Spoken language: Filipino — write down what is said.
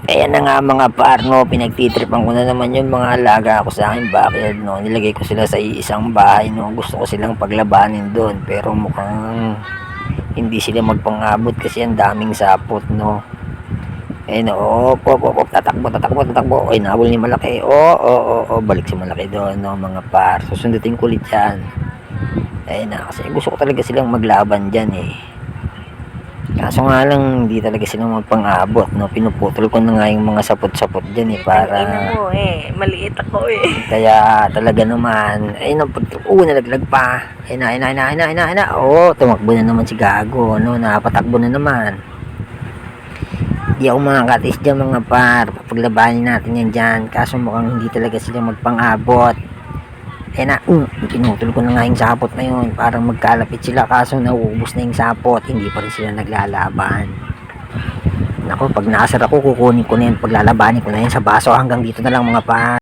Ayan na nga mga par, no, pinagtitripan ko na naman yung mga alaga ko sa aking backyard, no. Nilagay ko sila sa isang bahay, no. Gusto ko silang paglabanin doon, pero mukhang hindi sila magpang-abot kasi ang daming sapot, no. Ayun, tatakbo. Ay, nabol ni malaki. Balik si malaki doon, no, mga par. Susundutin ko ulit yan. Ayun na, kasi gusto ko talaga silang maglaban dyan, eh. Kaso nga lang, hindi talaga sila magpang-abot, no? Pinuputol ko na nga yung mga sapot-sapot dyan, eh, para... Ina mo eh, maliit ako eh. Kaya talaga naman, ayun ang nalaglag pa. Ayun na. Tumakbo na naman si Gago, no? Napatakbo na naman. Hindi ako makakatis dyan mga par. Paglabanin natin yan dyan. Kaso mukhang hindi talaga sila magpang-abot. Ayun na, pinutol ko na nga yung sapot na yun. Parang magkalapit sila kaso nauubos na yung sapot. Hindi pa rin sila naglalaban. Naku, pag nakasar ako, kukunin ko na yan. Paglalabanin ko na yan sa baso. Hanggang dito na lang mga par.